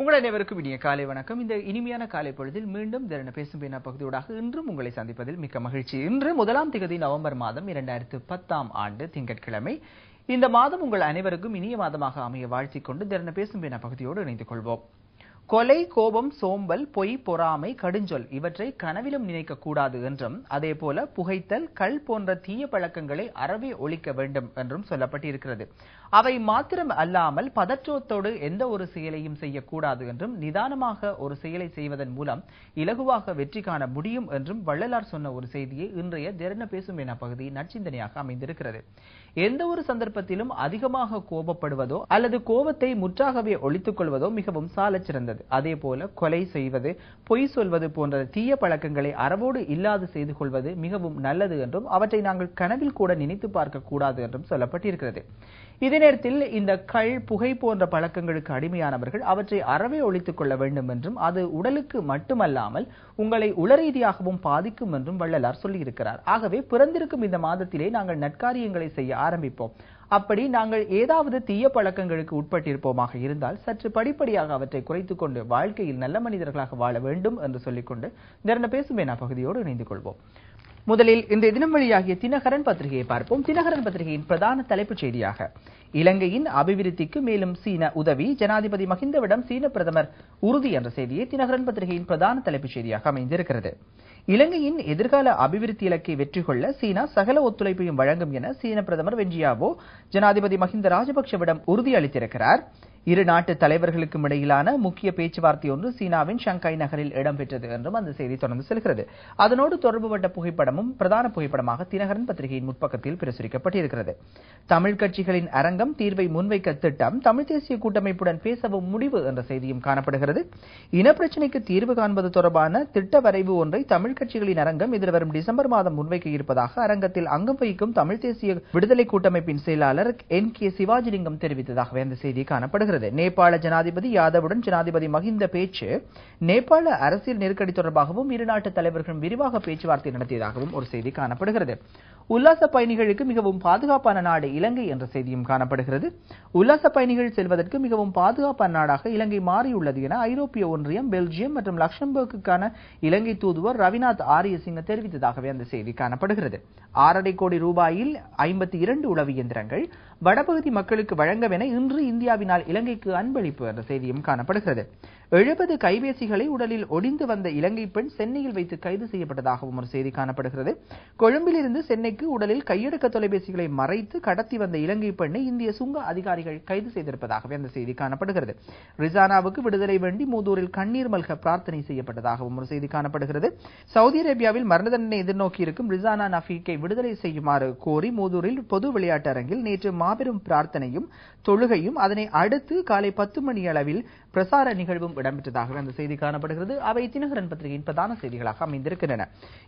உங்கள் அனைவருக்கும் இனிய காலை வணக்கம். இந்த இனிமையான காலை பொழுதில் மீண்டும் திறன பேசும் பேனா பகுதியோடாக இன்றும் உங்களை சந்திப்பதில் மிக்க மகிழ்ச்சி. இன்று 1ஆம் தேதி நவம்பர் மாதம் 2010ஆம் ஆண்டு திங்கட்கிழமை. இந்த மாதம் உங்கள் அனைவருக்கும் இனிய மாதமாக அமைய வாழ்த்திக் கொண்டு திறன பேசும் பேனா பகுதியோடு இணைந்து கொள்வோம். கொலை, கோபம், சோம்பல், பொய், பொறாமை, கடுஞ்சொல் இவற்றை கனவிலும் நினைக்க கூடாது என்றும், அதே போல புகைத்தல், கள் போன்ற தீய பழக்கங்களை அறவே ஒழிக்க வேண்டும் என்றும் சொல்லப்பட்டிருக்கிறது. அவை மாத்திரம் அல்லாமல் பதற்றத்தோடு எந்த ஒரு செயலையும் செய்யக்கூடாது என்றும், நிதானமாக ஒரு செயலை செய்வதன் மூலம் இலகுவாக வெற்றி காண முடியும் என்றும் வள்ளலார் சொன்ன ஒரு செய்தியை இன்றைய திறன பேசும் என பகுதி நற்சிந்தனையாக அமைந்திருக்கிறது. எந்த ஒரு சந்தர்ப்பத்திலும் அதிகமாக கோபப்படுவதோ அல்லது கோபத்தை முற்றாகவே ஒழித்துக் கொள்வதோ மிகவும் சாலச் சிறந்தது. அதே போல கொலை செய்வது, பொய் சொல்வது போன்ற தீய பழக்கங்களை அறவோடு இல்லாது செய்து கொள்வது மிகவும் நல்லது என்றும், அவற்றை நாங்கள் கனவில் கூட நினைத்து பார்க்க கூடாது என்றும் சொல்லப்பட்டிருக்கிறது. இதே நேரத்தில் இந்த கள், புகை போன்ற பழக்கங்களுக்கு அடிமையானவர்கள் அவற்றை அறவே ஒழித்துக் கொள்ள வேண்டும் என்றும், அது உடலுக்கு மட்டுமல்லாமல் உங்களை உளரீதியாகவும் பாதிக்கும் என்றும் வள்ளலார் சொல்லியிருக்கிறார். ஆகவே பிறந்திருக்கும் இந்த மாதத்திலே நாங்கள் நற்காரியங்களை செய்ய ஆரம்பிப்போம். அப்படி நாங்கள் ஏதாவது தீய பழக்கங்களுக்கு உட்பட்டிருப்போமாக இருந்தால் சற்று படிப்படியாக அவற்றை குறைத்துக் கொண்டு வாழ்க்கையில் நல்ல மனிதர்களாக வாழ வேண்டும் என்று சொல்லிக்கொண்டு திறன பேசும் என பகுதியோடு இணைந்து கொள்வோம். முதலில் இந்த தினம் வழியாகிய தினகரன் பத்திரிகையை பார்ப்போம். தினகரன் பத்திரிகையின் பிரதான தலைப்புச் செய்தியாக இலங்கையின் அபிவிருத்திக்கு மேலும் சீன உதவி, ஜனாதிபதி மஹிந்தவிடம் சீன பிரதமர் உறுதி என்ற செய்தியை தினகரன் பத்திரிகையின் பிரதான தலைப்புச் செய்தியாக அமைந்திருக்கிறது. இலங்கையின் எதிர்கால அபிவிருத்தி இலக்கை வெற்றி கொள்ள சீனா சகல ஒத்துழைப்பையும் வழங்கும் என சீன பிரதமர் வென்ஜியாவோ ஜனாதிபதி மஹிந்த ராஜபக்சவிடம் உறுதியளித்திருக்கிறார். இரு நாட்டு தலைவர்களுக்கும் இடையிலான முக்கிய பேச்சுவார்த்தை ஒன்று சீனாவின் ஷங்காய் நகரில் இடம்பெற்றது என்றும் அந்த செய்தி தொடர்ந்து செல்கிறது. அதனோடு தொடர்புபட்ட புகைப்படமும் பிரதான புகைப்படமாக தினகரன் பத்திரிகையின் முற்பக்கத்தில் பிரசுரிக்கப்பட்டிருக்கிறது. தமிழ் கட்சிகளின் அரங்கம் தீர்வை முன்வைக்க திட்டம், தமிழ் தேசிய கூட்டமைப்புடன் பேசவும் முடிவு என்ற செய்தியும் காணப்படுகிறது. இனப்பிரச்சினைக்கு தீர்வு காண்பது தொடர்பான திட்ட வரைவு ஒன்றை தமிழ் கட்சிகளின் அரங்கம் எதிர்வரும் டிசம்பர் மாதம் முன்வைக்க இருப்பதாக அரங்கத்தில் அங்கம் வகிக்கும் தமிழ் தேசிய விடுதலை கூட்டமைப்பின் செயலாளர் NK சிவாஜிலிங்கம் தெரிவித்ததாகவே அந்த செய்தி காணப்படுகிறது. நேபாள ஜனாதிபதி யாதவுடன் ஜனாதிபதி மஹிந்த பேச்சு, நேபாள அரசியல் நெருக்கடி தொடர்பாகவும் இரு நாட்டு தலைவர்களும் விரிவாக பேச்சுவார்த்தை நடத்தியதாகவும் ஒரு செய்தி காணப்படுகிறது. உல்லாச பயணிகளுக்கு மிகவும் பாதுகாப்பான நாடு இலங்கை என்ற செய்தியும் காணப்படுகிறது. உல்லாச பயணிகள் செல்வதற்கு மிகவும் பாதுகாப்பான நாடாக இலங்கை மாறியுள்ளது என ஐரோப்பிய ஒன்றியம், பெல்ஜியம் மற்றும் லக்சம்பர்க்குக்கான இலங்கை தூதுவர் ரவிநாத் ஆரியசிங்க தெரிவித்ததாகவே அந்த செய்தி காணப்படுகிறது. 6.5 கோடி ரூபாயில் 52 உளவு இயந்திரங்கள் வடபகுதி மக்களுக்கு வழங்கவென இன்று இந்தியாவினால் இலங்கைக்கு அன்பளிப்பு என்ற செய்தியும் காணப்படுகிறது. 70 கைபேசிகளை உடலில் ஒடிந்து வந்த இலங்கை பெண் சென்னையில் வைத்து கைது செய்யப்பட்டதாகவும் ஒரு செய்தி காணப்படுகிறது. கொழும்பிலிருந்து சென்னைக்கு உடலில் கையடக்க தொலைபேசிகளை மறைத்து கடத்தி வந்த இலங்கை பெண்ணை இந்திய சுங்க அதிகாரிகள் கைது செய்திருப்பதாகவே அந்த செய்தி காணப்படுகிறது. ரிசானாவுக்கு விடுதலை வேண்டி மூதூரில் கண்ணீர் மல்க பிரார்த்தனை செய்யப்பட்டதாகவும் ஒரு செய்தி காணப்படுகிறது. சவுதி அரேபியாவில் மரண தண்டனை எதிர்நோக்கி இருக்கும் ரிசானா நஃபீக்கை விடுதலை செய்யுமாறு கோரி மூதூரில் பொது விளையாட்டு அரங்கில் நேற்று மாபெரும் பிரார்த்தனையும் தொழுகையும், அதனை அடுத்து காலை 10 மணி அளவில் பிரசார நிகழ்வும் இடம்பெற்றதாக அந்த செய்தி காணப்படுகிறது. அவை தினகரன் பத்திரிகையின் பிரதான செய்திகளாக அமைந்திருக்கின்றன.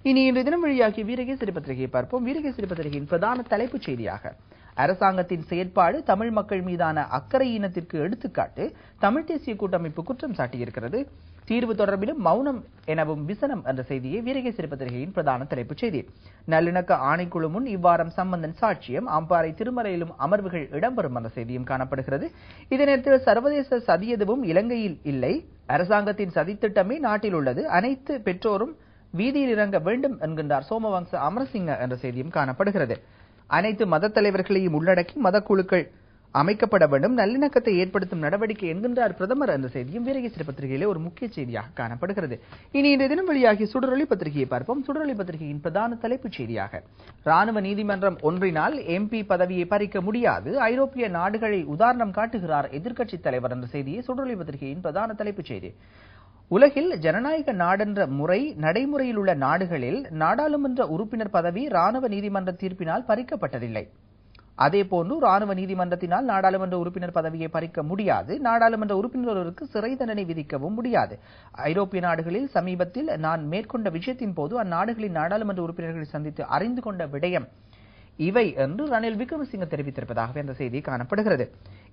இனி இன்று தினம் வழியாகிய வீரகேசரி பத்திரிகையை பார்ப்போம். வீரகேசரி பத்திரிகையின் பிரதான தலைப்புச் செய்தியாக அரசாங்கத்தின் செயற்பாடு தமிழ் மக்கள் மீதான அக்கறையினத்திற்கு எடுத்துக்காட்டு, தமிழ் தேசிய கூட்டமைப்பு குற்றம் சாட்டியிருக்கிறது. தீர்வு தொடர்பிலும் மௌனம் எனவும் விசனம் என்ற செய்தியை வீரகேசரி பத்திரிகையின் பிரதான தலைப்புச் செய்தி. நல்லிணக்க ஆணைக்குழு முன் இவ்வாரம் சம்பந்தன் சாட்சியம், அம்பாறை திருமலையிலும் அமர்வுகள் இடம்பெறும் என்ற செய்தியும் காணப்படுகிறது. இதே நேரத்தில் சர்வதேச சதி எதுவும் இலங்கையில் இல்லை, அரசாங்கத்தின் சதித்திட்டமே நாட்டில் உள்ளது, அனைத்து பெற்றோரும் வீதியில் இறங்க வேண்டும் என்கின்றார் சோமவங்ச அமரசிங்க என்ற செய்தியும் காணப்படுகிறது. அனைத்து மத தலைவர்களையும் உள்ளடக்கி மதக்குழுக்கள் அமைக்கப்பட வேண்டும், நல்லிணக்கத்தை ஏற்படுத்தும் நடவடிக்கை என்கின்றார் பிரதமர் என்ற செய்தியும் வீரகேசரி பத்திரிகையிலே ஒரு முக்கிய செய்தியாக காணப்படுகிறது. இனி இந்த தினம் வழியாகி சுடரொளி பத்திரிகையை பார்ப்போம். சுடரொளி பத்திரிகையின் பிரதான தலைப்புச் செய்தியாக ராணுவ நீதிமன்றம் ஒன்றினால் MP பதவியை பறிக்க முடியாது, ஐரோப்பிய நாடுகளை உதாரணம் காட்டுகிறார் எதிர்க்கட்சித் தலைவர் என்ற செய்தியை சுடரொளி பத்திரிகையின் பிரதான தலைப்புச் செய்தி. உலகில் ஜனநாயக நாடென்ற முறை நடைமுறையில் உள்ள நாடுகளில் நாடாளுமன்ற உறுப்பினர் பதவி ராணுவ நீதிமன்ற தீர்ப்பினால் பறிக்கப்பட்டதில்லை. அதேபோன்று ராணுவ நீதிமன்றத்தினால் நாடாளுமன்ற உறுப்பினர் பதவியை பறிக்க முடியாது, நாடாளுமன்ற உறுப்பினருக்கு சிறை தண்டனை விதிக்கவும் முடியாது. ஐரோப்பிய நாடுகளில் சமீபத்தில் நான் மேற்கொண்ட விஷயத்தின் போது அந்நாடுகளின் நாடாளுமன்ற உறுப்பினர்களை சந்தித்து அறிந்து கொண்ட விடயம் இவை என்று ரணில் விக்ரமசிங்க தெரிவித்திருப்பதாகவே அந்த செய்தி காணப்படுகிறது.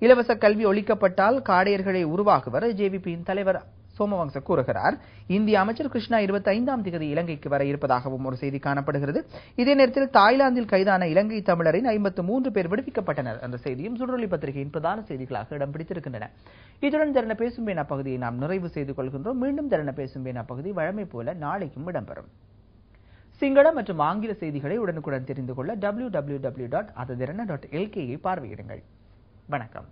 இலவச கல்வி ஒழிக்கப்பட்டால் காடையர்களை உருவாக்குவர் JVPயின் தலைவர் சோமவங்ச கூறுகிறார். இந்திய அமைச்சர் கிருஷ்ணா 25ஆம் தேதி இலங்கைக்கு வர இருப்பதாகவும் ஒரு செய்தி காணப்படுகிறது. இதே நேரத்தில் தாய்லாந்தில் கைதான இலங்கை தமிழரின் 53 பேர் விடுவிக்கப்பட்டனர் என்ற செய்தியும் சுடரொலி பத்திரிகையின் பிரதான செய்திகளாக இடம் பிடித்திருக்கின்றன. இத்துடன் திறன பேசும் பேனா பகுதியை நாம் நிறைவு செய்து கொள்கின்றோம். மீண்டும் திறன பேசும் பேனா பகுதி வழமை போல நாளைக்கும் இடம்பெறும். சிங்கள மற்றும் ஆங்கில செய்திகளை உடனுக்குடன் தெரிந்து கொள்ள www.adadirana.lk பார்வையிடுங்கள். வணக்கம்.